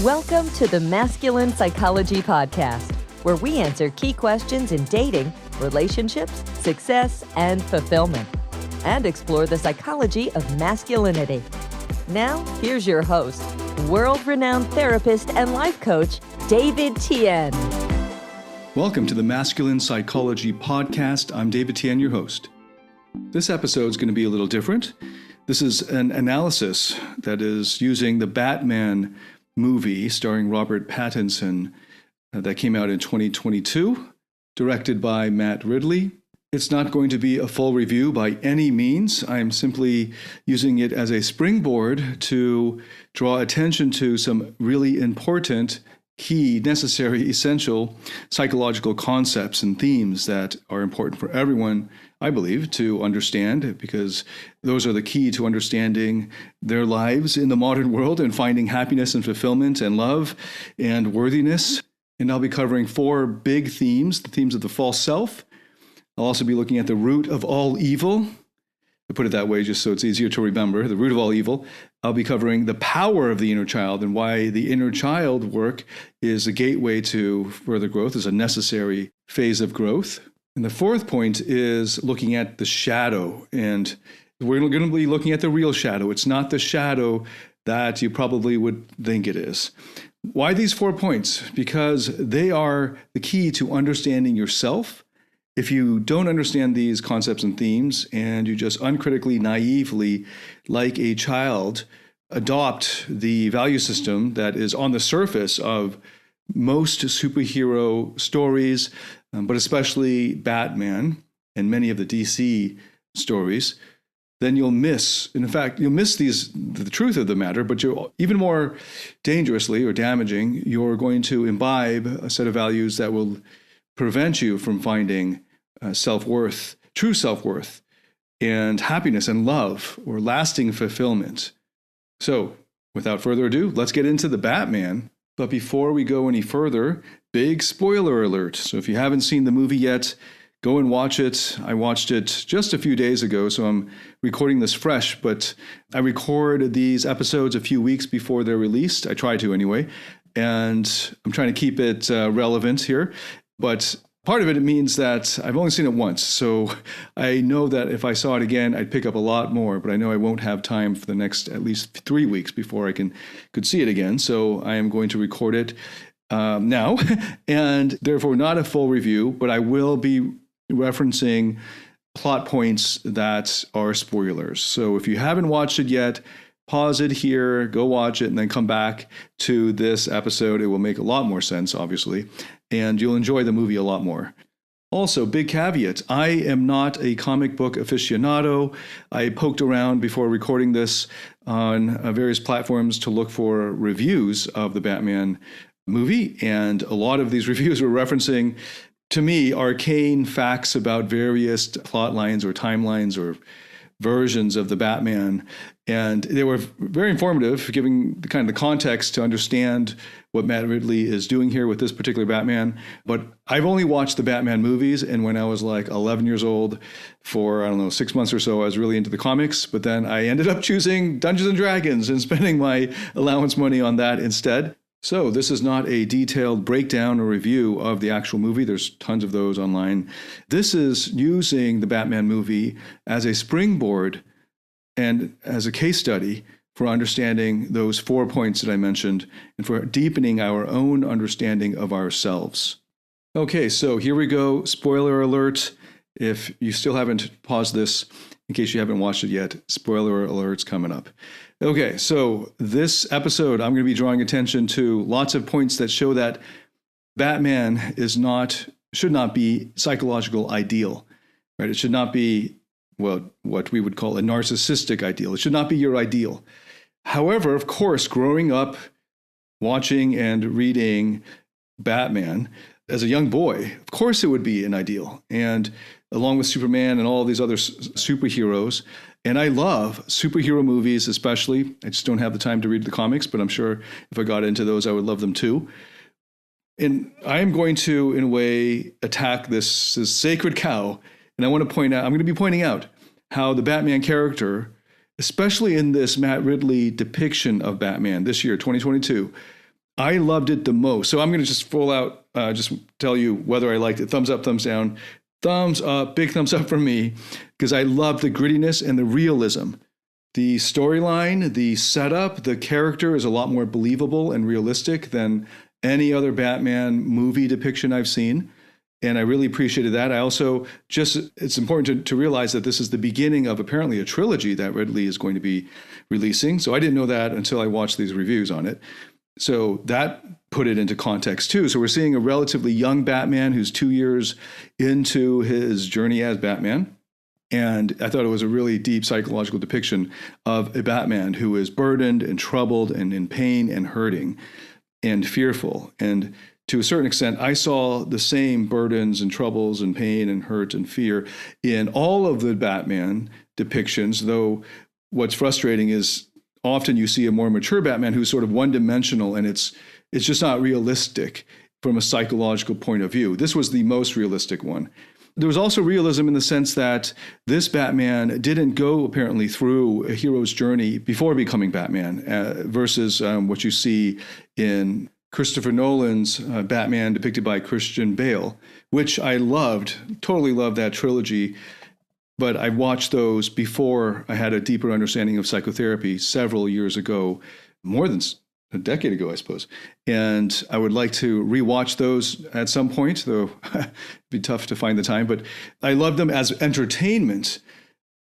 Welcome to the Masculine Psychology Podcast, where we answer key questions in dating, relationships, success, and fulfillment, and explore the psychology of masculinity. Now, here's your host, world-renowned therapist and life coach, David Tian. Welcome to the Masculine Psychology Podcast. I'm David Tian, your host. This episode is going to be a little different. This is an analysis that is using the Batman movie starring Robert Pattinson that came out in 2022, directed by Matt Ridley. It's not going to be a full review by any means. I'm simply using it as a springboard to draw attention to some really important, key, necessary, essential psychological concepts and themes that are important for everyone, I believe, to understand, because those are the key to understanding their lives in the modern world and finding happiness and fulfillment and love and worthiness. And I'll be covering four big themes: the themes of the false self. I'll also be looking at the root of all evil. To put it that way, just so it's easier to remember, the root of all evil. I'll be covering the power of the inner child and why the inner child work is a gateway to further growth, is a necessary phase of growth. And the fourth point is looking at the shadow. And we're going to be looking at the real shadow. It's not the shadow that you probably would think it is. Why these 4 points? Because they are the key to understanding yourself. If you don't understand these concepts and themes and you just uncritically, naively, like a child, adopt the value system that is on the surface of most superhero stories, but especially Batman and many of the DC stories, then you'll miss, in fact, you'll miss the truth of the matter, but you're even more dangerously or damaging, you're going to imbibe a set of values that will prevent you from finding self-worth, true self-worth, and happiness and love or lasting fulfillment. So, without further ado, let's get into the Batman. But before we go any further, big spoiler alert. So if you haven't seen the movie yet, go and watch it. I watched it just a few days ago, so I'm recording this fresh, but I record these episodes a few weeks before they're released. I try to anyway, and I'm trying to keep it relevant here. But part of it means that I've only seen it once, so I know that if I saw it again, I'd pick up a lot more, but I know I won't have time for the next at least 3 weeks before I could see it again, so I am going to record it now, and therefore not a full review, but I will be referencing plot points that are spoilers. So if you haven't watched it yet, pause it here, go watch it, and then come back to this episode. It will make a lot more sense, obviously, and you'll enjoy the movie a lot more. Also, big caveat, I am not a comic book aficionado. I poked around before recording this on various platforms to look for reviews of the Batman movie, and a lot of these reviews were referencing, to me, arcane facts about various plot lines or timelines or versions of the Batman. And they were very informative, giving the kind of the context to understand what Matt Ridley is doing here with this particular Batman. But I've only watched the Batman movies, and when I was like 11 years old, for, 6 months or so, I was really into the comics. But then I ended up choosing Dungeons and Dragons and spending my allowance money on that instead. So this is not a detailed breakdown or review of the actual movie. There's tons of those online. This is using the Batman movie as a springboard and as a case study for understanding those 4 points that I mentioned and for deepening our own understanding of ourselves. Okay, so here we go. Spoiler alert. If you still haven't paused this, in case you haven't watched it yet, spoiler alert's coming up. Okay, so this episode, I'm going to be drawing attention to lots of points that show that Batman should not be psychological ideal, right? It should not be, what we would call a narcissistic ideal. It should not be your ideal. However, of course, growing up, watching and reading Batman as a young boy, of course it would be an ideal. And along with Superman and all these other superheroes, and I love superhero movies especially. I just don't have the time to read the comics, but I'm sure if I got into those, I would love them too. And I am going to, in a way, attack this sacred cow. And I want to point out, I'm going to be pointing out how the Batman character, especially in this Matt Ridley depiction of Batman this year, 2022, I loved it the most. So I'm going to just full out just tell you whether I liked it. Thumbs up, thumbs down. Thumbs up, big thumbs up for me, because I love the grittiness and the realism. The storyline, the setup, the character is a lot more believable and realistic than any other Batman movie depiction I've seen. And I really appreciated that. I also it's important to realize that this is the beginning of apparently a trilogy that Ridley is going to be releasing. So I didn't know that until I watched these reviews on it. So that put it into context too. So we're seeing a relatively young Batman who's 2 years into his journey as Batman. And I thought it was a really deep psychological depiction of a Batman who is burdened and troubled and in pain and hurting and fearful. And to a certain extent, I saw the same burdens and troubles and pain and hurt and fear in all of the Batman depictions, though what's frustrating is often you see a more mature Batman who's sort of one-dimensional, and it's just not realistic from a psychological point of view. This was the most realistic one. There was also realism in the sense that this Batman didn't go apparently through a hero's journey before becoming Batman, versus what you see in Christopher Nolan's Batman depicted by Christian Bale, which I loved, totally loved that trilogy. But I watched those before I had a deeper understanding of psychotherapy several years ago, more than a decade ago, I suppose. And I would like to rewatch those at some point, though it'd be tough to find the time. But I loved them as entertainment.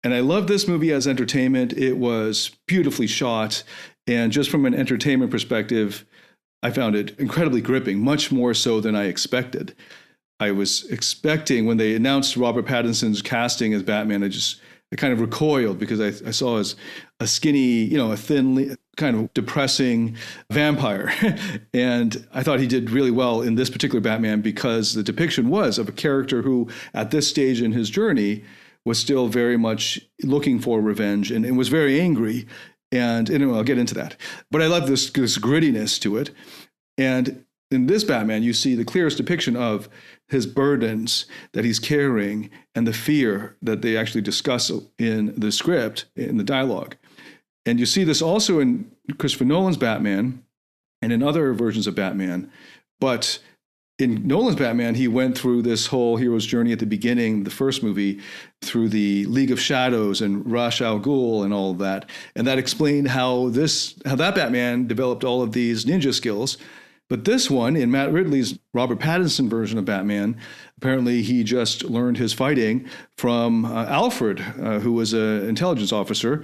And I love this movie as entertainment. It was beautifully shot. And just from an entertainment perspective, I found it incredibly gripping, much more so than I expected. I was expecting, when they announced Robert Pattinson's casting as Batman, I kind of recoiled because I saw as a skinny, a thin, kind of depressing vampire. And I thought he did really well in this particular Batman because the depiction was of a character who, at this stage in his journey, was still very much looking for revenge and was very angry. And anyway, I'll get into that. But I love this grittiness to it. And in this Batman, you see the clearest depiction of his burdens that he's carrying and the fear that they actually discuss in the script, in the dialogue. And you see this also in Christopher Nolan's Batman and in other versions of Batman. But in Nolan's Batman, he went through this whole hero's journey at the beginning, the first movie, through the League of Shadows and Ra's al Ghul and all of that. And that explained how that Batman developed all of these ninja skills. But this one, in Matt Ridley's Robert Pattinson version of Batman, apparently he just learned his fighting from Alfred, who was an intelligence officer.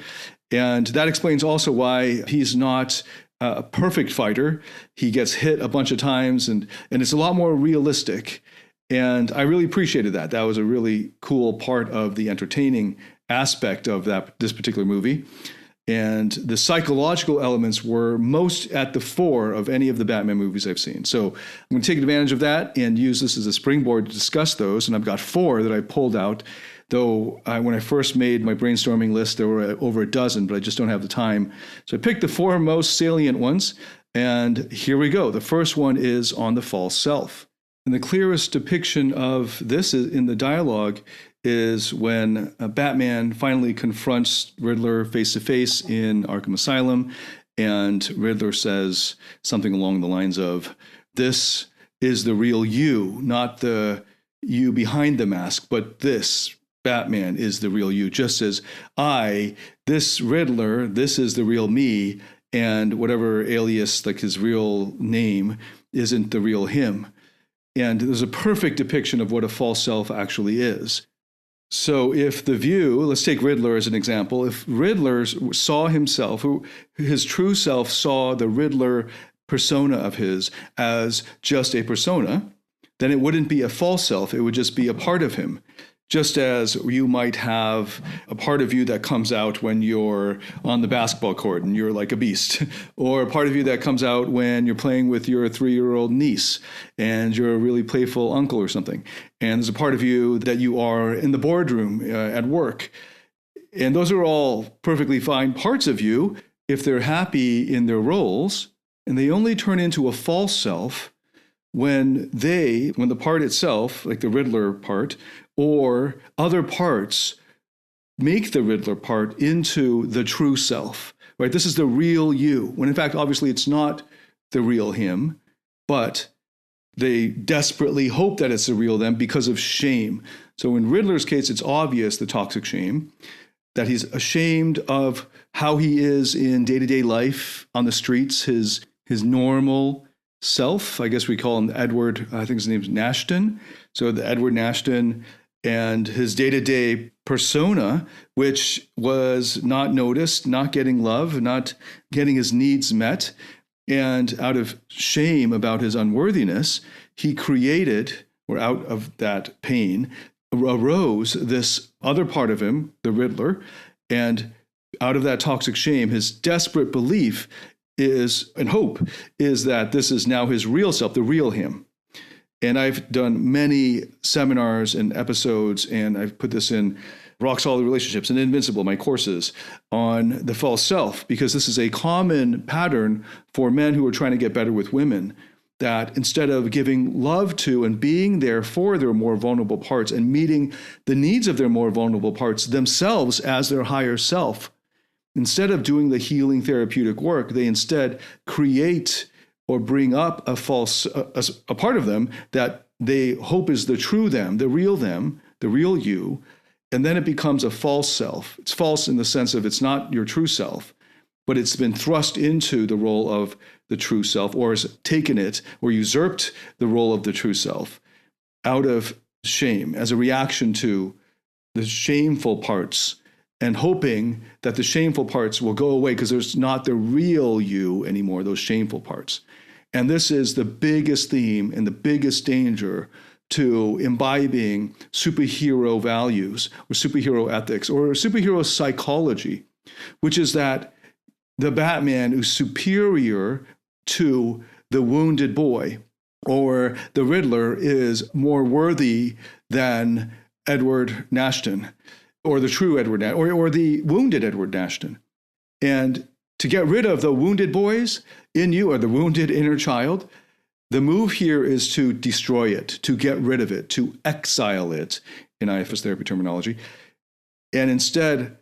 And that explains also why he's not a perfect fighter. He gets hit a bunch of times, and it's a lot more realistic. And I really appreciated that. That was a really cool part of the entertaining aspect of this particular movie. And the psychological elements were most at the fore of any of the Batman movies I've seen. So I'm going to take advantage of that and use this as a springboard to discuss those. And I've got 4 that I pulled out, though when I first made my brainstorming list, there were over a dozen, but I just don't have the time. So I picked the 4 most salient ones. And here we go. The first one is on the false self. And the clearest depiction of this in the dialogue is when Batman finally confronts Riddler face to face in Arkham Asylum, and Riddler says something along the lines of, "This is the real you, not the you behind the mask, but this Batman is the real you, just as this Riddler, this is the real me, and whatever alias, like his real name, isn't the real him." And there's a perfect depiction of what a false self actually is. So if let's take Riddler as an example. If Riddler saw himself, his true self saw the Riddler persona of his as just a persona, then it wouldn't be a false self. It would just be a part of him. Just as you might have a part of you that comes out when you're on the basketball court and you're like a beast, or a part of you that comes out when you're playing with your 3-year-old niece and you're a really playful uncle or something. And there's a part of you that you are in the boardroom at work. And those are all perfectly fine parts of you if they're happy in their roles, and they only turn into a false self when the part itself, like the Riddler part, or other parts, make the Riddler part into the true self, right? This is the real you, when in fact, obviously, it's not the real him, but they desperately hope that it's the real them because of shame. So in Riddler's case, it's obvious, the toxic shame, that he's ashamed of how he is in day-to-day life on the streets, his normal self. I guess we call him Edward, I think his name's Nashton. So the Edward Nashton and his day-to-day persona, which was not noticed, not getting love, not getting his needs met. And out of shame about his unworthiness, he created, or out of that pain, arose this other part of him, the Riddler. And out of that toxic shame, his desperate belief is, and hope, is that this is now his real self, the real him. And I've done many seminars and episodes, and I've put this in Rock Solid Relationships and Invincible, my courses, on the false self, because this is a common pattern for men who are trying to get better with women, that instead of giving love to and being there for their more vulnerable parts and meeting the needs of their more vulnerable parts themselves as their higher self, instead of doing the healing therapeutic work, they instead create or bring up a false, a part of them that they hope is the true them, the real you, and then it becomes a false self. It's false in the sense of it's not your true self, but it's been thrust into the role of the true self, or has taken it or usurped the role of the true self out of shame as a reaction to the shameful parts, and hoping that the shameful parts will go away because there's not the real you anymore, those shameful parts. And this is the biggest theme and the biggest danger to imbibing superhero values or superhero ethics or superhero psychology, which is that the Batman is superior to the wounded boy, or the Riddler is more worthy than Edward Nashton, or the true Edward Nashton, or the wounded Edward Nashton. And to get rid of the wounded boys in you, or the wounded inner child, the move here is to destroy it, to get rid of it, to exile it, in IFS therapy terminology, and instead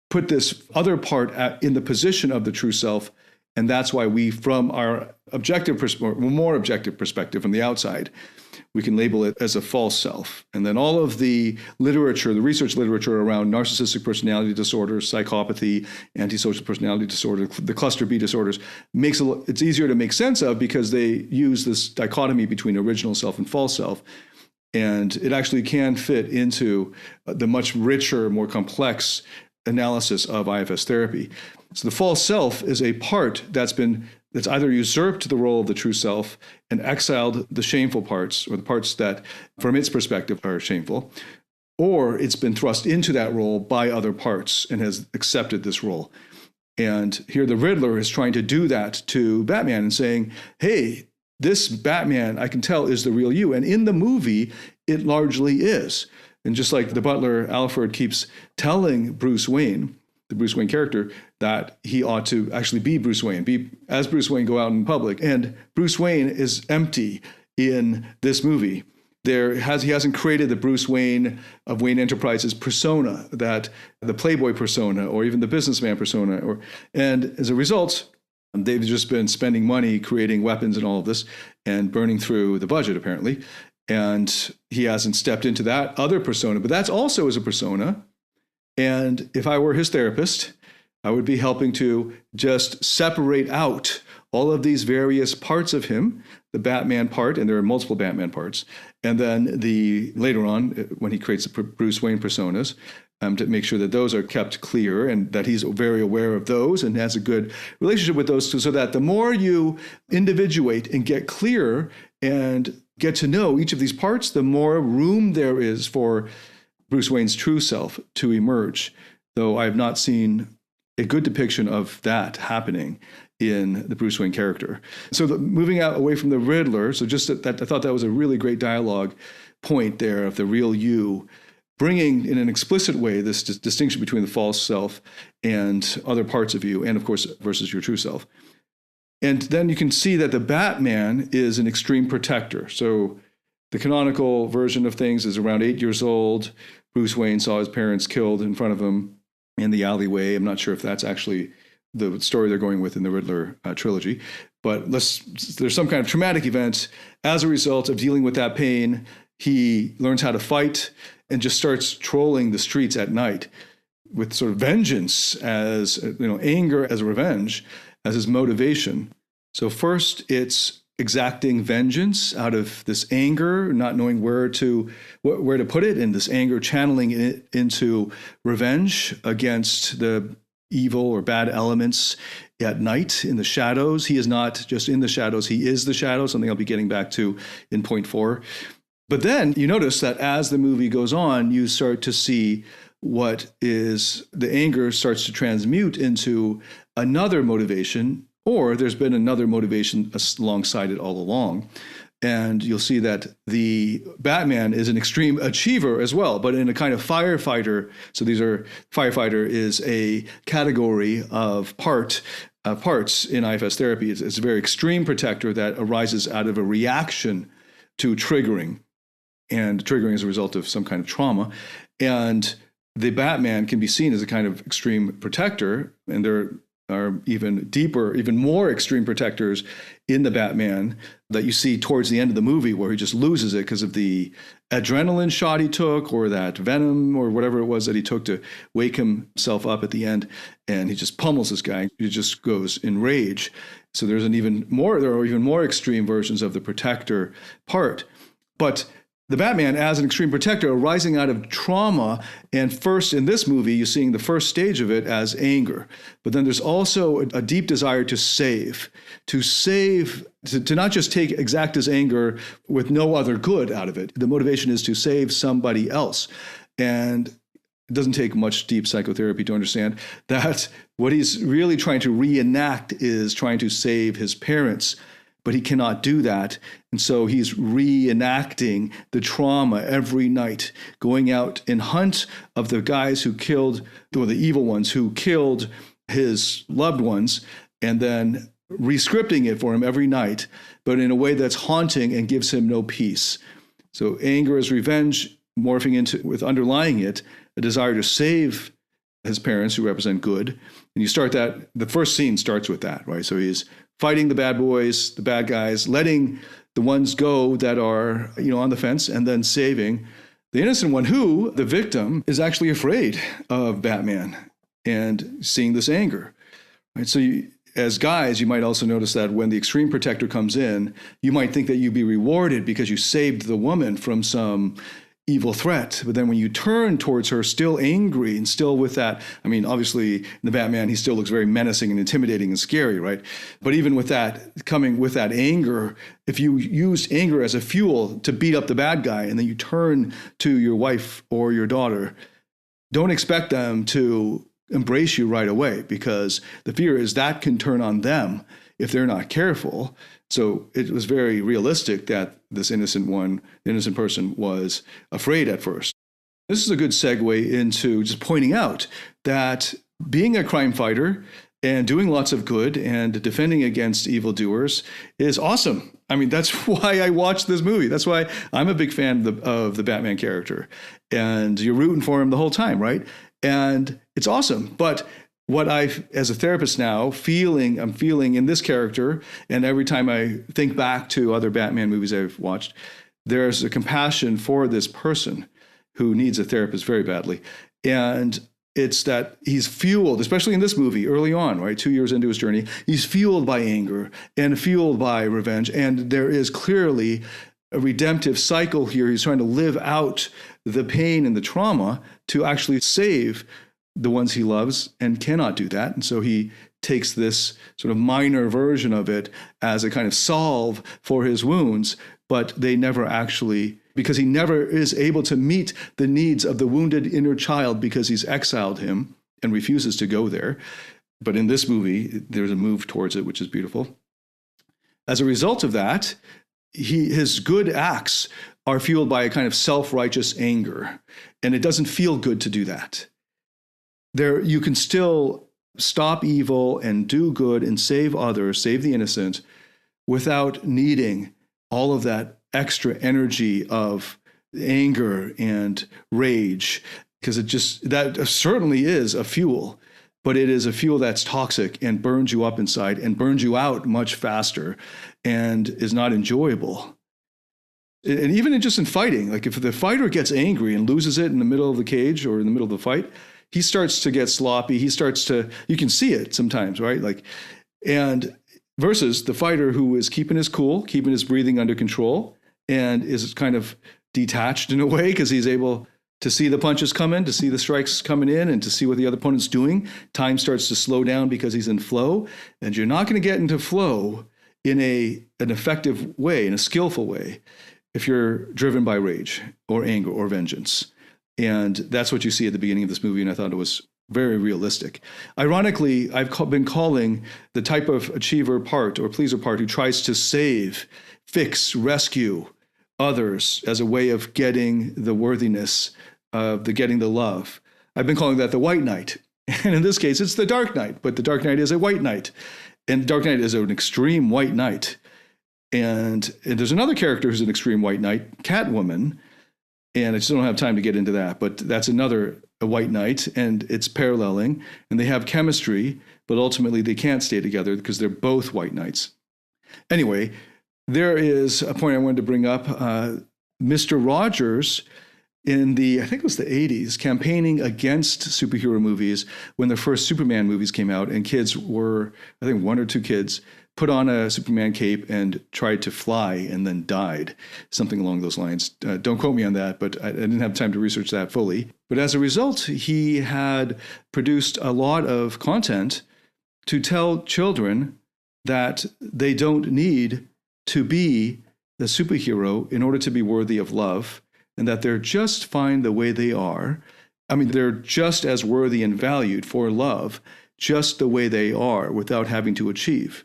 put this other part in the position of the true self. And that's why we, from our more objective perspective from the outside, we can label it as a false self. And then all of the literature, the research literature around narcissistic personality disorders, psychopathy, antisocial personality disorder, the cluster B disorders, it's easier to make sense of because they use this dichotomy between original self and false self. And it actually can fit into the much richer, more complex analysis of IFS therapy. So the false self is a part that's either usurped the role of the true self and exiled the shameful parts, or the parts that, from its perspective, are shameful, or it's been thrust into that role by other parts and has accepted this role. And here the Riddler is trying to do that to Batman and saying, hey, this Batman, I can tell, is the real you. And in the movie, it largely is. And just like the butler, Alfred, keeps telling Bruce Wayne, the Bruce Wayne character, that he ought to actually be Bruce Wayne, as Bruce Wayne, go out in public. And Bruce Wayne is empty in this movie. He hasn't created the Bruce Wayne of Wayne Enterprises persona, that the playboy persona, or even the businessman persona. And as a result, they've just been spending money creating weapons and all of this and burning through the budget, apparently. And he hasn't stepped into that other persona, but that's also as a persona. And if I were his therapist, I would be helping to just separate out all of these various parts of him, the Batman part, and there are multiple Batman parts. And then later on, when he creates the Bruce Wayne personas, to make sure that those are kept clear and that he's very aware of those and has a good relationship with those, so that the more you individuate and get clear and get to know each of these parts, the more room there is for Bruce Wayne's true self to emerge. Though I have not seen a good depiction of that happening in the Bruce Wayne character. So moving out away from the Riddler, so just that I thought that was a really great dialogue point there of the real you, bringing in an explicit way this distinction between the false self and other parts of you, and of course versus your true self. And then you can see that the Batman is an extreme protector. So the canonical version of things is around 8 years old. Bruce Wayne saw his parents killed in front of him in the alleyway. I'm not sure if that's actually the story they're going with in the Riddler trilogy. But there's some kind of traumatic event. As a result of dealing with that pain, he learns how to fight and just starts trolling the streets at night with sort of vengeance as, anger as a revenge as his motivation. So first it's exacting vengeance out of this anger, not knowing where to put it, and this anger channeling it into revenge against the evil or bad elements at night in the shadows. He is not just in the shadows, he is the shadow, something I'll be getting back to in point 4. But then you notice that as the movie goes on, you start to see what is the anger starts to transmute into another motivation, or there's been another motivation alongside it all along. And you'll see that the Batman is an extreme achiever as well, but in a kind of firefighter. So firefighter is a category of parts in IFS therapy. It's a very extreme protector that arises out of a reaction to triggering, and triggering as a result of some kind of trauma. And the Batman can be seen as a kind of extreme protector, and there are even deeper, even more extreme protectors in the Batman that you see towards the end of the movie, where he just loses it because of the adrenaline shot he took, or that venom or whatever it was that he took to wake himself up at the end, and he just pummels this guy. He just goes in rage. So there are even more extreme versions of the protector part. But the Batman as an extreme protector arising out of trauma, and first in this movie, you're seeing the first stage of it as anger. But then there's also a deep desire to save, to not just exact his anger with no other good out of it. The motivation is to save somebody else. And it doesn't take much deep psychotherapy to understand that what he's really trying to reenact is trying to save his parents. But he cannot do that. And so he's reenacting the trauma every night, going out in hunt of the guys who killed, or the evil ones who killed his loved ones, and then re-scripting it for him every night, but in a way that's haunting and gives him no peace. So anger is revenge, morphing into, with underlying it, a desire to save his parents who represent good. And you start that, the first scene starts with that, right? So he's fighting the bad boys, the bad guys, letting the ones go that are, on the fence, and then saving the innocent one, who, the victim, is actually afraid of Batman and seeing this anger. Right? So as guys, you might also notice that when the extreme protector comes in, you might think that you'd be rewarded because you saved the woman from some evil threat. But then when you turn towards her still angry and still with that, obviously in the Batman, he still looks very menacing and intimidating and scary, right? But even with that, coming with that anger, if you used anger as a fuel to beat up the bad guy, and then you turn to your wife or your daughter, don't expect them to embrace you right away, because the fear is that can turn on them if they're not careful. So it was very realistic that this innocent person was afraid at first. This is a good segue into just pointing out that being a crime fighter and doing lots of good and defending against evildoers is awesome. That's why I watched this movie. That's why I'm a big fan of the Batman character. And you're rooting for him the whole time, right? And it's awesome. But what as a therapist now, I'm feeling in this character, and every time I think back to other Batman movies I've watched, there's a compassion for this person who needs a therapist very badly. And it's that he's fueled, especially in this movie early on, right, 2 years into his journey, he's fueled by anger and fueled by revenge. And there is clearly a redemptive cycle here. He's trying to live out the pain and the trauma to actually save the ones he loves, and cannot do that. And so he takes this sort of minor version of it as a kind of solve for his wounds, but they never actually, because he never is able to meet the needs of the wounded inner child, because he's exiled him and refuses to go there. But in this movie, there's a move towards it, which is beautiful. As a result of that, his good acts are fueled by a kind of self-righteous anger, and it doesn't feel good to do that. You can still stop evil and do good and save others, save the innocent, without needing all of that extra energy of anger and rage, because that certainly is a fuel but it is a fuel that's toxic and burns you up inside and burns you out much faster and is not enjoyable. And even just in fighting, like if the fighter gets angry and loses it in the middle of the cage or in the middle of the fight, he starts to get sloppy. You can see it sometimes, right? And versus the fighter who is keeping his cool, keeping his breathing under control, and is kind of detached in a way because he's able to see the punches come in, to see the strikes coming in, and to see what the other opponent's doing. Time starts to slow down because he's in flow, and you're not going to get into flow in an effective way, in a skillful way, if you're driven by rage or anger or vengeance. And that's what you see at the beginning of this movie, and I thought it was very realistic. Ironically, I've been calling the type of achiever part or pleaser part who tries to save, fix, rescue others as a way of getting the worthiness of getting the love. I've been calling that the white knight. And in this case, it's the dark knight, but the dark knight is a white knight. And dark knight is an extreme white knight. And there's another character who's an extreme white knight, Catwoman. And I just don't have time to get into that, but that's a white knight, and it's paralleling, and they have chemistry, but ultimately they can't stay together because they're both white knights. Anyway, there is a point I wanted to bring up. Mr. Rogers, in I think it was the 80s, campaigning against superhero movies when the first Superman movies came out, and kids were, I think 1 or 2 kids, put on a Superman cape and tried to fly and then died, something along those lines. Don't quote me on that, but I didn't have time to research that fully. But as a result, he had produced a lot of content to tell children that they don't need to be the superhero in order to be worthy of love, and that they're just fine the way they are. I mean, they're just as worthy and valued for love, just the way they are, without having to achieve.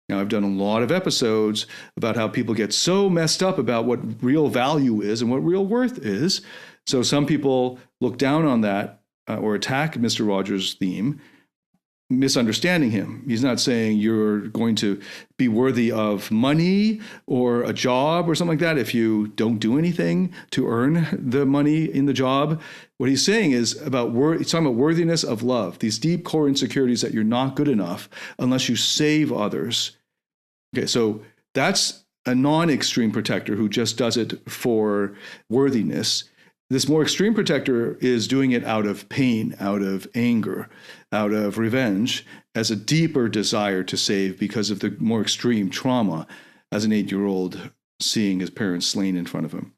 Now, I've done a lot of episodes about how people get so messed up about what real value is and what real worth is. So some people look down on that or attack Mr. Rogers' theme, misunderstanding him. He's not saying you're going to be worthy of money or a job or something like that if you don't do anything to earn the money in the job. What he's saying is he's talking about worthiness of love, these deep core insecurities that you're not good enough unless you save others. Okay, so that's a non-extreme protector who just does it for worthiness. This more extreme protector is doing it out of pain, out of anger, out of revenge, as a deeper desire to save because of the more extreme trauma as an 8-year-old seeing his parents slain in front of him.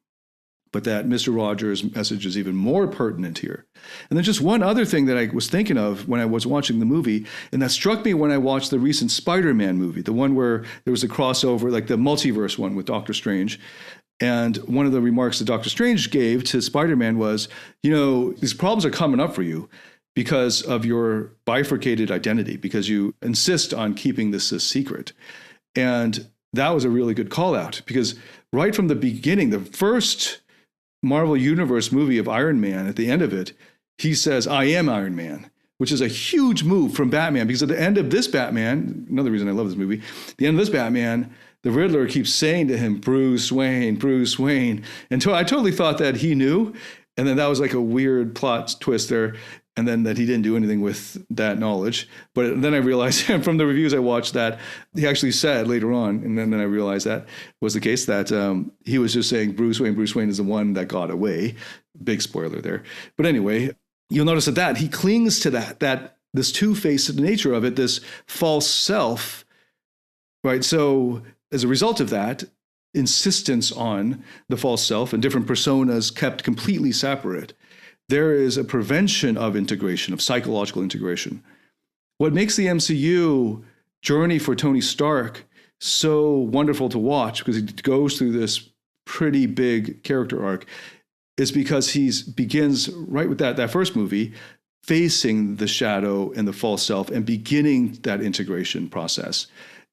But that Mr. Rogers' message is even more pertinent here. And then just one other thing that I was thinking of when I was watching the movie, and that struck me when I watched the recent Spider-Man movie, the one where there was a crossover, like the multiverse one with Doctor Strange. And one of the remarks that Doctor Strange gave to Spider-Man was, these problems are coming up for you because of your bifurcated identity, because you insist on keeping this a secret. And that was a really good call out, because right from the beginning, the first Marvel Universe movie of Iron Man, at the end of it, he says, "I am Iron Man," which is a huge move from Batman, because at the end of this Batman, another reason I love this movie, the end of this Batman, the Riddler keeps saying to him, Bruce Wayne, Bruce Wayne. And I totally thought that he knew. And then that was like a weird plot twist there. And then that he didn't do anything with that knowledge. But then I realized from the reviews I watched that he actually said later on, and then I realized that was the case, that he was just saying Bruce Wayne is the one that got away. Big spoiler there. But anyway, you'll notice that he clings to that this two-faced nature of it, this false self, right? So as a result of that, insistence on the false self and different personas kept completely separate, there is a prevention of integration, of psychological integration. What makes the MCU journey for Tony Stark so wonderful to watch, because he goes through this pretty big character arc, is because he begins right with that first movie, facing the shadow and the false self and beginning that integration process.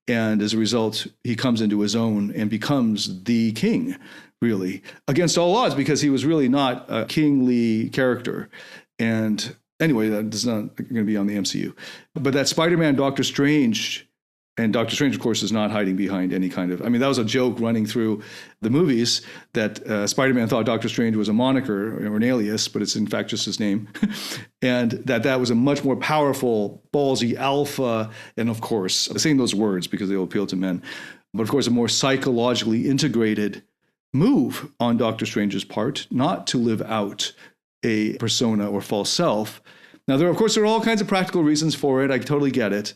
And as a result, he comes into his own and becomes the king, really, against all odds, because he was really not a kingly character. And anyway, that is not going to be on the MCU. But that Spider-Man, Doctor Strange, And Doctor Strange, of course, is not hiding behind any kind of, I mean, that was a joke running through the movies that Spider-Man thought Doctor Strange was a moniker or an alias, but it's in fact just his name. And that was a much more powerful, ballsy alpha. And of course, saying those words because they will appeal to men, but of course, a more psychologically integrated move on Doctor Strange's part, not to live out a persona or false self. Now, there are all kinds of practical reasons for it. I totally get it,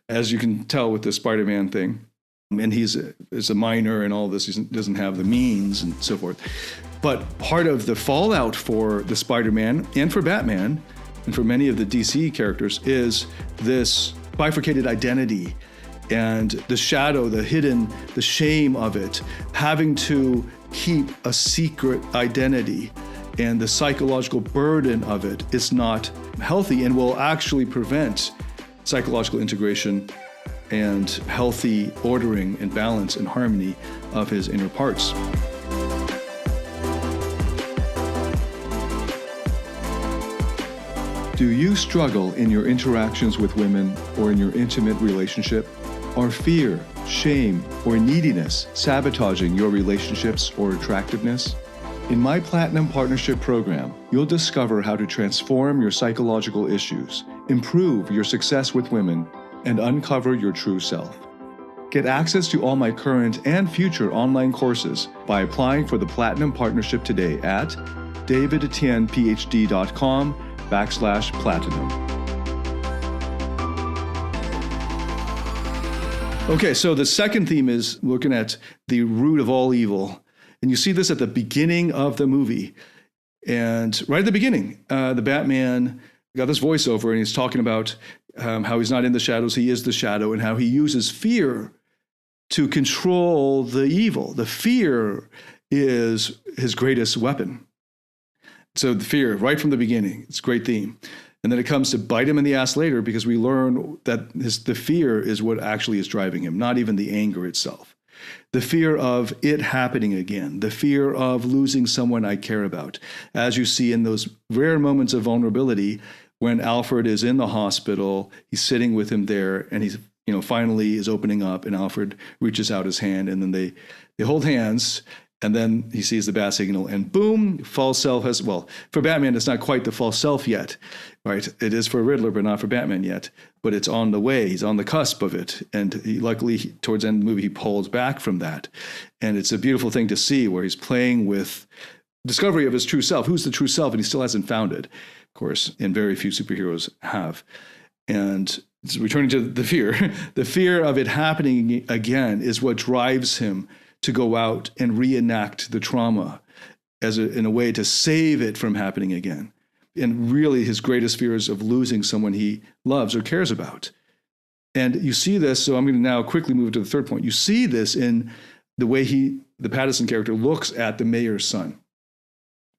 as you can tell with the Spider-Man thing. And he's a minor and all this, he doesn't have the means and so forth. But part of the fallout for the Spider-Man and for Batman and for many of the DC characters is this bifurcated identity and the shadow, the hidden, the shame of it, having to keep a secret identity, and the psychological burden of it is not healthy and will actually prevent psychological integration and healthy ordering and balance and harmony of his inner parts. Do you struggle in your interactions with women or in your intimate relationship? Are fear, shame, or neediness sabotaging your relationships or attractiveness? In my Platinum Partnership Program, you'll discover how to transform your psychological issues, improve your success with women, and uncover your true self. Get access to all my current and future online courses by applying for the Platinum Partnership today at davidtianphd.com/platinum. Okay, so the second theme is looking at the root of all evil. And you see this at the beginning of the movie. And right at the beginning, the Batman got this voiceover and he's talking about how he's not in the shadows, he is the shadow, and how he uses fear to control the evil. The fear is his greatest weapon. So the fear, right from the beginning, it's a great theme. And then it comes to bite him in the ass later because we learn that the fear is what actually is driving him, not even the anger itself. The fear of it happening again, the fear of losing someone I care about. As you see in those rare moments of vulnerability when Alfred is in the hospital, he's sitting with him there and he's, finally is opening up and Alfred reaches out his hand and then they hold hands. And then he sees the bat signal and boom, false self has, well, for Batman, it's not quite the false self yet, right? It is for Riddler, but not for Batman yet. But it's on the way. He's on the cusp of it. And luckily, towards the end of the movie, he pulls back from that. And it's a beautiful thing to see where he's playing with discovery of his true self. Who's the true self? And he still hasn't found it, of course, and very few superheroes have. And returning to the fear, the fear of it happening again is what drives him to go out and reenact the trauma in a way to save it from happening again. And really his greatest fear is of losing someone he loves or cares about. And you see this, so I'm going to now quickly move to the third point. You see this in the way the Pattinson character looks at the mayor's son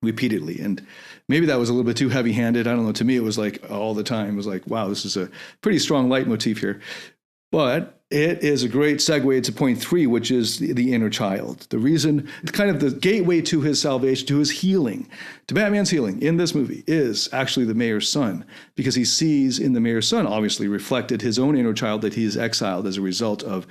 repeatedly. And maybe that was a little bit too heavy-handed. I don't know. To me, it was like all the time. It was like, wow, this is a pretty strong leitmotif here. But it is a great segue to point 3, which is the inner child. The reason, kind of the gateway to his salvation, to his healing, to Batman's healing in this movie is actually the mayor's son, because he sees in the mayor's son, obviously reflected his own inner child that he is exiled as a result of,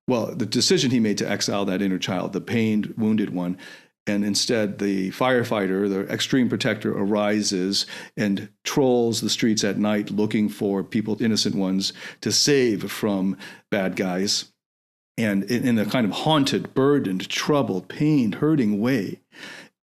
well, the decision he made to exile that inner child, the pained, wounded one. And instead, the firefighter, the extreme protector, arises and trolls the streets at night looking for people, innocent ones, to save from bad guys. And in a kind of haunted, burdened, troubled, pained, hurting way,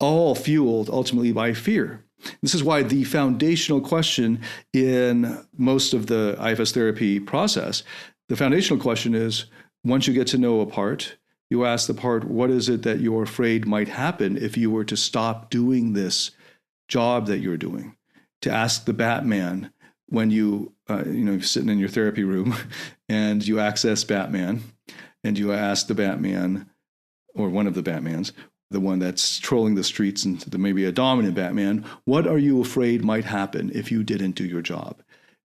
all fueled ultimately by fear. This is why the foundational question in most of the IFS therapy process, the foundational question is, once you get to know a part, you ask the part, what is it that you're afraid might happen if you were to stop doing this job that you're doing? To ask the Batman when you're sitting in your therapy room and you access Batman and you ask the Batman, or one of the Batmans, the one that's trolling the streets and maybe a dominant Batman, what are you afraid might happen if you didn't do your job?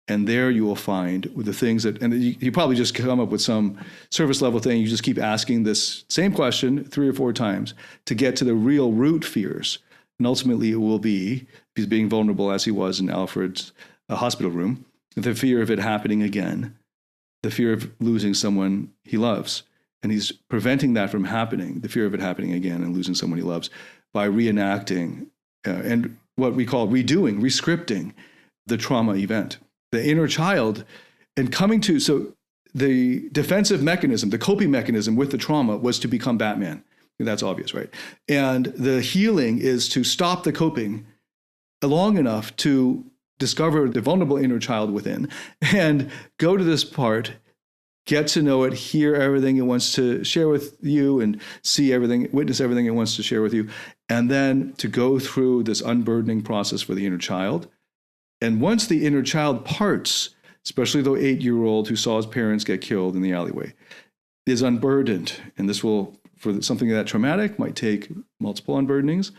And there you will find the things that, and you probably just come up with some surface level thing. You just keep asking this same question 3 or 4 times to get to the real root fears. And ultimately it will be, if he's being vulnerable as he was in Alfred's hospital room, the fear of it happening again. the fear of losing someone he loves. And he's preventing that from happening, the fear of it happening again and losing someone he loves, by reenacting and what we call redoing, rescripting the trauma event. The inner child and coming to, so the defensive mechanism, the coping mechanism with the trauma was to become Batman. That's obvious, right? And the healing is to stop the coping long enough to discover the vulnerable inner child within and go to this part, get to know it, hear everything it wants to share with you and see everything, witness everything it wants to share with you, and then to go through this unburdening process for the inner child. And once the inner child parts, especially the 8-year-old who saw his parents get killed in the alleyway, is unburdened, and this will, for something that traumatic, might take multiple unburdenings,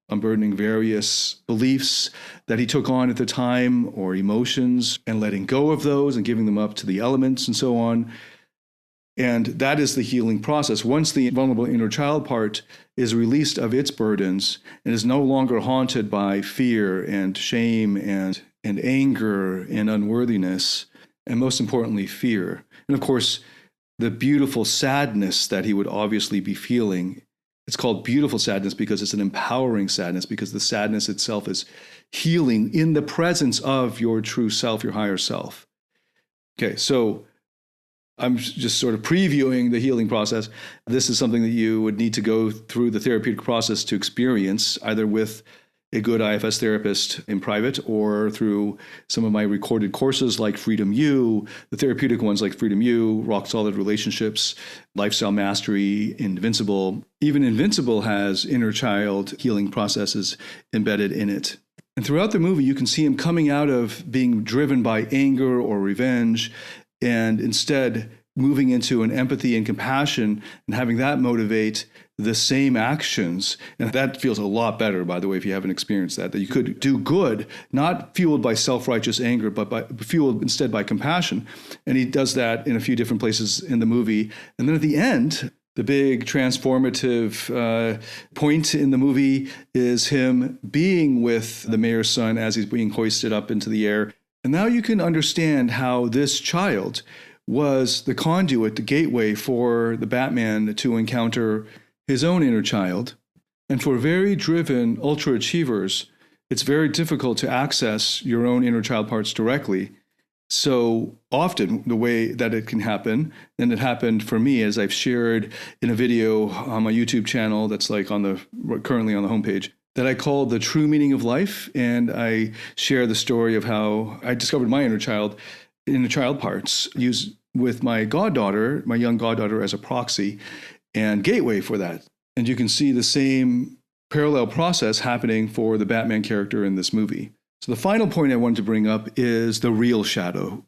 unburdening various beliefs that he took on at the time or emotions and letting go of those and giving them up to the elements and so on. And that is the healing process. Once the vulnerable inner child part is released of its burdens and is no longer haunted by fear and shame and anger and unworthiness, and most importantly, fear. And of course, the beautiful sadness that he would obviously be feeling. It's called beautiful sadness because it's an empowering sadness, because the sadness itself is healing in the presence of your true self, your higher self. Okay, so I'm just sort of previewing the healing process. This is something that you would need to go through the therapeutic process to experience, either with a good IFS therapist in private or through some of my recorded courses like Freedom U, the therapeutic ones like Freedom U, Rock Solid Relationships, Lifestyle Mastery, Invincible. Even Invincible has inner child healing processes embedded in it. And throughout the movie, you can see him coming out of being driven by anger or revenge and instead moving into an empathy and compassion and having that motivate the same actions. And that feels a lot better, by the way, if you haven't experienced that you could do good, not fueled by self-righteous anger, but fueled instead by compassion. And he does that in a few different places in the movie. And then at the end, the big transformative point in the movie is him being with the mayor's son as he's being hoisted up into the air. And now you can understand how this child was the conduit, the gateway for the Batman to encounter his own inner child. And for very driven ultra-achievers, it's very difficult to access your own inner child parts directly. So often the way that it can happen, and it happened for me, as I've shared in a video on my YouTube channel that's like currently on the homepage, that I call The True Meaning of Life. And I share the story of how I discovered my inner child parts used with my goddaughter, my young goddaughter, as a proxy and gateway for that. And you can see the same parallel process happening for the Batman character in this movie. So the final point I wanted to bring up is the real shadow.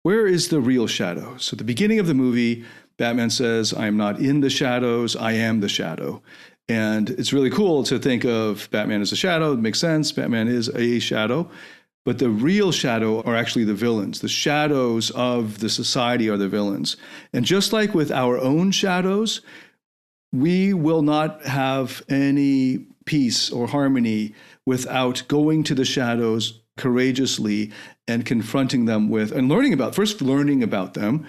Where is the real shadow? So at the beginning of the movie, Batman says, I am not in the shadows, I am the shadow. And it's really cool to think of Batman as a shadow. It makes sense. Batman is a shadow. But the real shadow are actually the villains. The shadows of the society are the villains. And just like with our own shadows, we will not have any peace or harmony without going to the shadows courageously and confronting them with, and learning about them,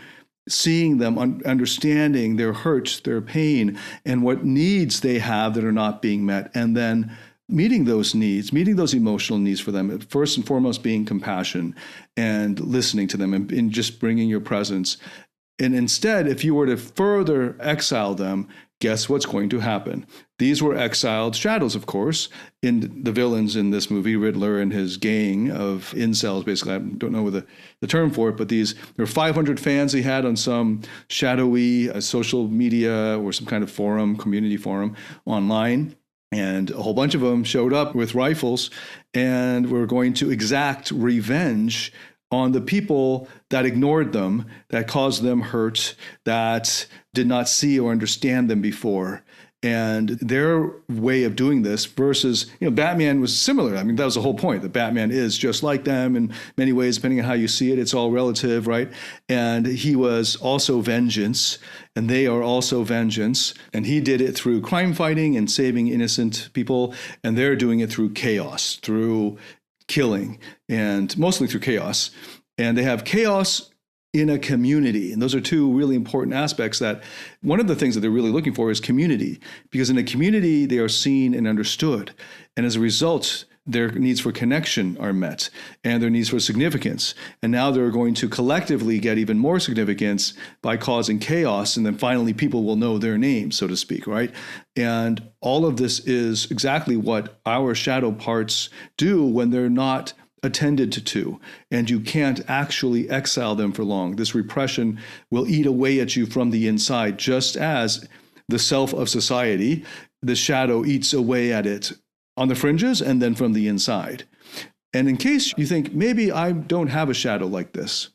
seeing them, understanding their hurts, their pain, and what needs they have that are not being met, and then meeting those needs, meeting those emotional needs for them, first and foremost being compassion and listening to them and just bringing your presence. And instead, if you were to further exile them, guess what's going to happen? These were exiled shadows, of course, in the villains in this movie, Riddler and his gang of incels, basically. I don't know the term for it, but there were 500 fans he had on some shadowy social media or some kind of forum, community forum online. And a whole bunch of them showed up with rifles and were going to exact revenge on the people that ignored them, that caused them hurt, that did not see or understand them before. And their way of doing this versus, Batman was similar. I mean, that was the whole point, that Batman is just like them in many ways, depending on how you see it. It's all relative, right? And he was also vengeance, and they are also vengeance. And he did it through crime fighting and saving innocent people, and they're doing it through chaos, through killing, and mostly through chaos. And they have chaos in a community. And those are two really important aspects that one of the things that they're really looking for is community, because in a community, they are seen and understood. And as a result, their needs for connection are met and their needs for significance. And now they're going to collectively get even more significance by causing chaos. And then finally, people will know their name, so to speak, right? And all of this is exactly what our shadow parts do when they're not attended to, and you can't actually exile them for long. This repression will eat away at you from the inside, just as the self of society, the shadow eats away at it on the fringes and then from the inside. And in case you think, maybe I don't have a shadow like this,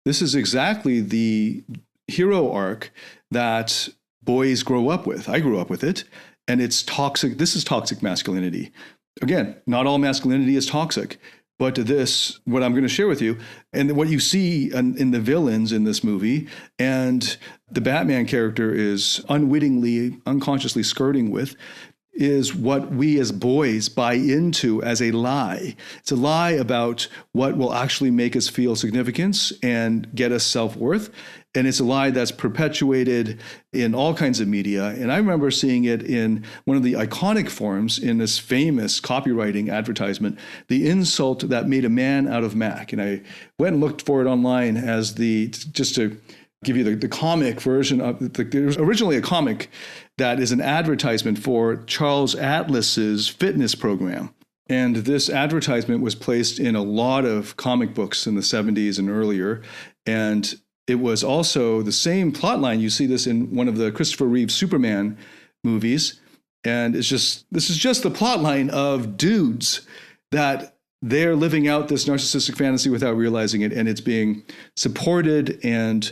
this is exactly the hero arc that boys grow up with. I grew up with it, and it's toxic. This is toxic masculinity. Again, not all masculinity is toxic. But this, what I'm going to share with you, and what you see in the villains in this movie, and the Batman character is unwittingly, unconsciously skirting with, is what we as boys buy into as a lie. It's a lie about what will actually make us feel significance and get us self-worth. And it's a lie that's perpetuated in all kinds of media. And I remember seeing it in one of the iconic forms in this famous copywriting advertisement, the insult that made a man out of Mac. And I went and looked for it online as just to give you the comic version of there was originally a comic that is an advertisement for Charles Atlas's fitness program. And this advertisement was placed in a lot of comic books in the 70s and earlier. And it was also the same plot line. You see this in one of the Christopher Reeves Superman movies. And this is just the plot line of dudes that they're living out this narcissistic fantasy without realizing it. And it's being supported and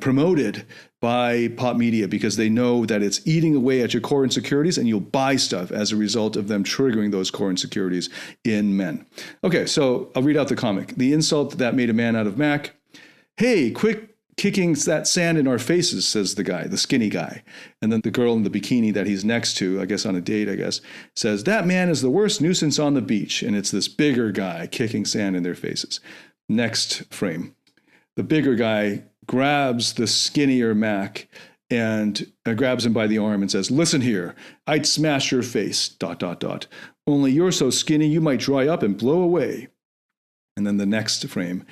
promoted by pop media because they know that it's eating away at your core insecurities, and you'll buy stuff as a result of them triggering those core insecurities in men. Okay, so I'll read out the comic. The insult that made a man out of Mac. Hey, quit kicking that sand in our faces, says the guy, the skinny guy. And then the girl in the bikini that he's next to, I guess on a date, says, that man is the worst nuisance on the beach. And it's this bigger guy kicking sand in their faces. Next frame. The bigger guy grabs the skinnier Mac and grabs him by the arm and says, listen here, I'd smash your face, ... Only you're so skinny you might dry up and blow away. And then the next frame.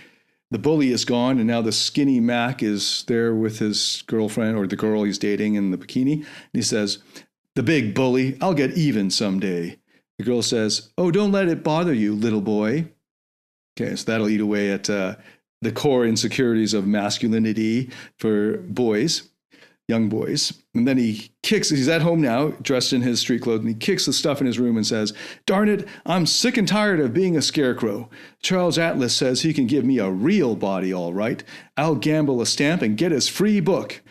The bully is gone, and now the skinny Mac is there with his girlfriend, or the girl he's dating in the bikini. And he says, the big bully, I'll get even someday. The girl says, oh, don't let it bother you, little boy. Okay, so that'll eat away at the core insecurities of masculinity for boys, young boys. And then he's at home now, dressed in his street clothes, and he kicks the stuff in his room and says, darn it, I'm sick and tired of being a scarecrow. Charles Atlas says he can give me a real body, all right. I'll gamble a stamp and get his free book.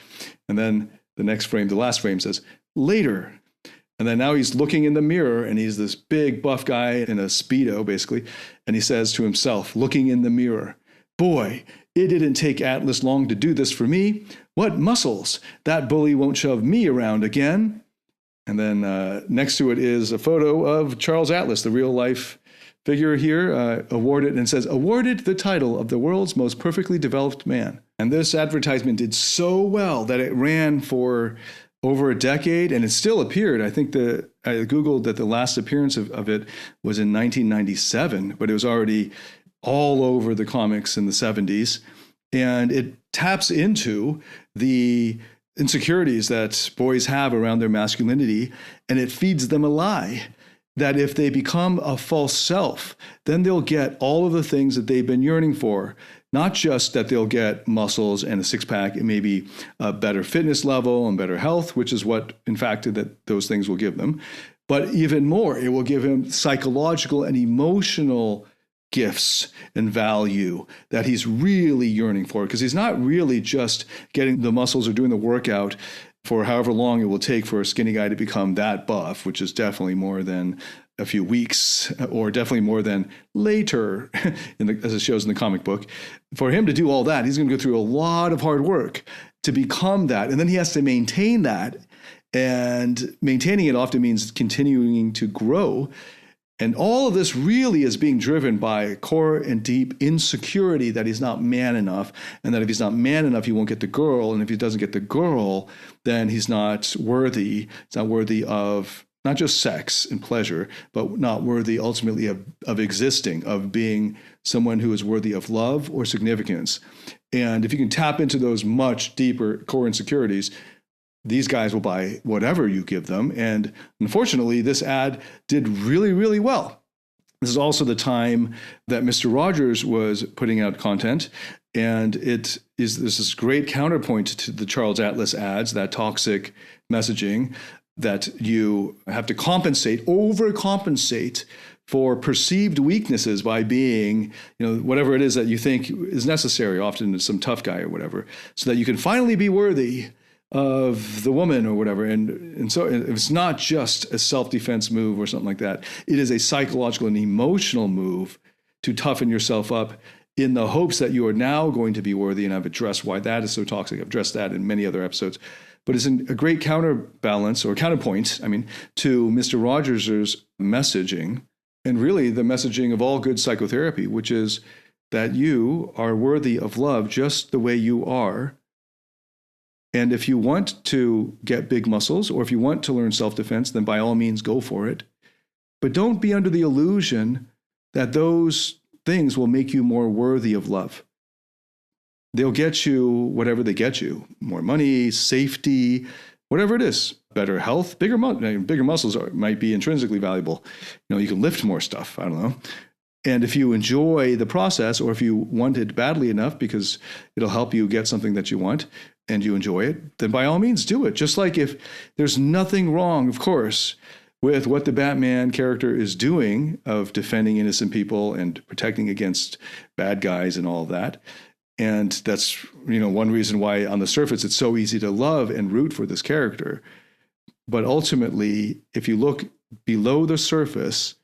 And then the next frame, the last frame says, later. And then now he's looking in the mirror, and he's this big buff guy in a Speedo, basically. And he says to himself, looking in the mirror, boy, it didn't take Atlas long to do this for me. What muscles! That bully won't shove me around again. And then next to it is a photo of Charles Atlas, the real life figure here, awarded, and says, awarded the title of the world's most perfectly developed man. And this advertisement did so well that it ran for over a decade, and it still appeared. I think I Googled that the last appearance of it was in 1997, but it was already all over the comics in the 70s. And it taps into the insecurities that boys have around their masculinity, and it feeds them a lie that if they become a false self, then they'll get all of the things that they've been yearning for. Not just that they'll get muscles and a six-pack, and maybe a better fitness level and better health, which is what, in fact, that those things will give them. But even more, it will give him psychological and emotional gifts and value that he's really yearning for, because he's not really just getting the muscles or doing the workout for however long it will take for a skinny guy to become that buff, which is definitely more than a few weeks, or definitely more than later, as it shows in the comic book. For him to do all that, he's going to go through a lot of hard work to become that. And then he has to maintain that. And maintaining it often means continuing to grow. And all of this really is being driven by core and deep insecurity that he's not man enough, and that if he's not man enough, he won't get the girl. And if he doesn't get the girl, then he's not worthy. He's not worthy of not just sex and pleasure, but not worthy ultimately of existing, of being someone who is worthy of love or significance. And if you can tap into those much deeper core insecurities, these guys will buy whatever you give them. And unfortunately, this ad did really, really well. This is also the time that Mr. Rogers was putting out content. And this is great counterpoint to the Charles Atlas ads, that toxic messaging that you have to overcompensate for perceived weaknesses by being, whatever it is that you think is necessary. Often it's some tough guy or whatever, so that you can finally be worthy of the woman or whatever. And so it's not just a self-defense move or something like that. It is a psychological and emotional move to toughen yourself up in the hopes that you are now going to be worthy. And I've addressed why that is so toxic. I've addressed that in many other episodes. But it's a great counterbalance or counterpoint, to Mr. Rogers' messaging, and really the messaging of all good psychotherapy, which is that you are worthy of love just the way you are. And if you want to get big muscles, or if you want to learn self-defense, then by all means go for it. But don't be under the illusion that those things will make you more worthy of love. They'll get you whatever they get you: more money, safety, whatever it is, better health, bigger muscles might be intrinsically valuable. You can lift more stuff. I don't know. And if you enjoy the process, or if you want it badly enough because it'll help you get something that you want and you enjoy it, then by all means do it. Just like if there's nothing wrong, of course, with what the Batman character is doing of defending innocent people and protecting against bad guys and all of that. And that's, one reason why on the surface it's so easy to love and root for this character. But ultimately, if you look below the surface,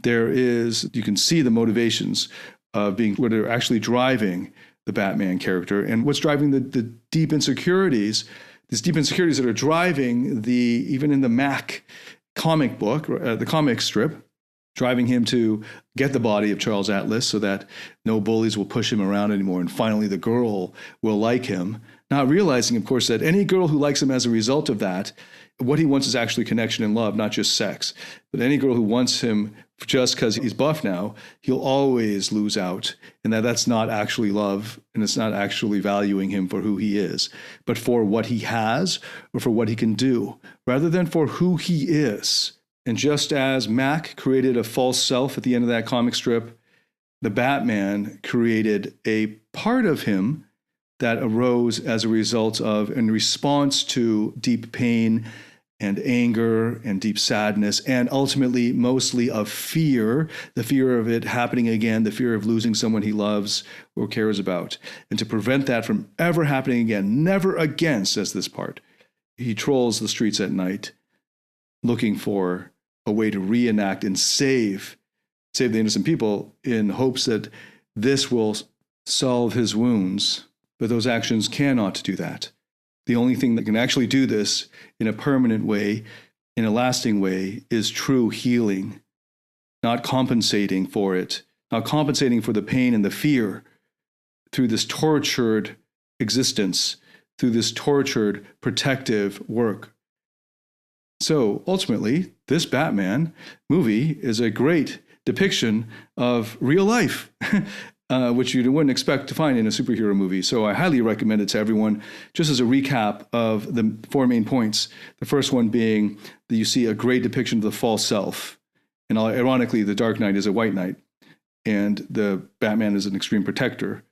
you can see the motivations of what are actually driving the Batman character, and what's driving the deep insecurities, these deep insecurities that are driving even in the Mac comic book, the comic strip, driving him to get the body of Charles Atlas so that no bullies will push him around anymore. And finally, the girl will like him, not realizing, of course, that any girl who likes him as a result of that, what he wants is actually connection and love, not just sex. But any girl who wants him just because he's buff now, he'll always lose out. And that's not actually love, and it's not actually valuing him for who he is, but for what he has or for what he can do, rather than for who he is. And just as Mac created a false self at the end of that comic strip, the Batman created a part of him that arose as a result of, in response to deep pain and anger and deep sadness, and ultimately mostly of fear, the fear of it happening again, the fear of losing someone he loves or cares about. And to prevent that from ever happening again, never again, says this part, he trolls the streets at night looking for a way to reenact and save the innocent people in hopes that this will solve his wounds. But those actions cannot do that. The only thing that can actually do this in a permanent way, in a lasting way, is true healing, not compensating for it, not compensating for the pain and the fear through this tortured existence, through this tortured protective work. So ultimately, this Batman movie is a great depiction of real life, which you wouldn't expect to find in a superhero movie. So I highly recommend it to everyone. Just as a recap of the four main points, the first one being that you see a great depiction of the false self. And ironically, the Dark Knight is a white knight, and the Batman is an extreme protector,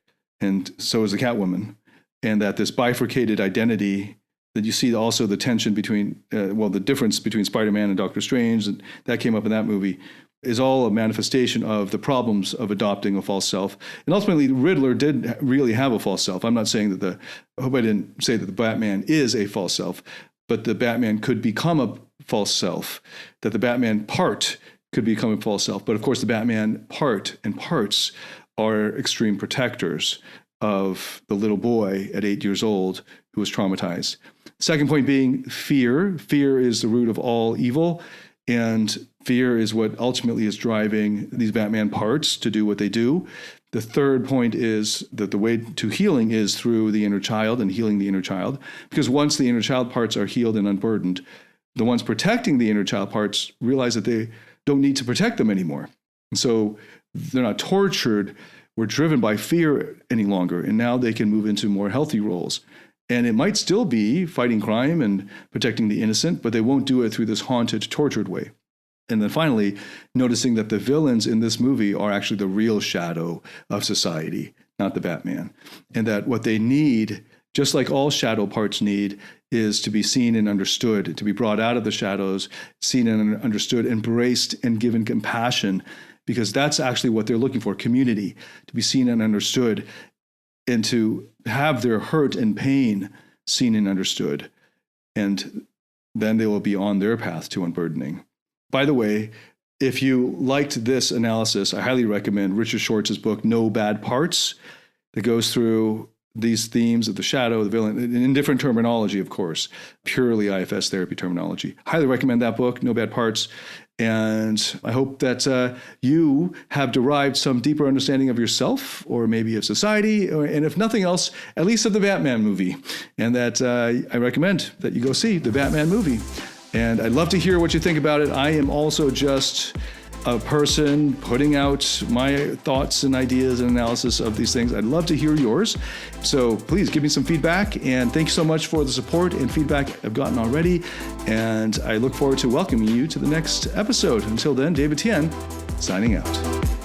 and so is the Catwoman. And that this bifurcated identity, that you see also the tension between, the difference between Spider-Man and Doctor Strange, and that came up in that movie, is all a manifestation of the problems of adopting a false self. And ultimately, Riddler did really have a false self. I'm not saying that I hope I didn't say that the Batman is a false self, but the Batman could become a false self, that the Batman part could become a false self. But of course, the Batman part and parts are extreme protectors of the little boy at 8 years old who was traumatized. Second point being fear. Fear is the root of all evil. And fear is what ultimately is driving these Batman parts to do what they do. The third point is that the way to healing is through the inner child and healing the inner child. Because once the inner child parts are healed and unburdened, the ones protecting the inner child parts realize that they don't need to protect them anymore. And so they're not tortured or driven by fear any longer. And now they can move into more healthy roles. And it might still be fighting crime and protecting the innocent, but they won't do it through this haunted, tortured way. And then finally, noticing that the villains in this movie are actually the real shadow of society, not the Batman. And that what they need, just like all shadow parts need, is to be seen and understood, to be brought out of the shadows, seen and understood, embraced and given compassion, because that's actually what they're looking for, community, to be seen and understood, and to have their hurt and pain seen and understood. And then they will be on their path to unburdening. By the way, if you liked this analysis, I highly recommend Richard Schwartz's book, No Bad Parts, that goes through these themes of the shadow, the villain, in different terminology, of course, purely IFS therapy terminology. Highly recommend that book, No Bad Parts. And I hope that you have derived some deeper understanding of yourself, or maybe of society, and if nothing else, at least of the Batman movie. And that I recommend that you go see the Batman movie. And I'd love to hear what you think about it. I am also just a person putting out my thoughts and ideas and analysis of these things. I'd love to hear yours. So please give me some feedback. And thank you so much for the support and feedback I've gotten already. And I look forward to welcoming you to the next episode. Until then, David Tian, signing out.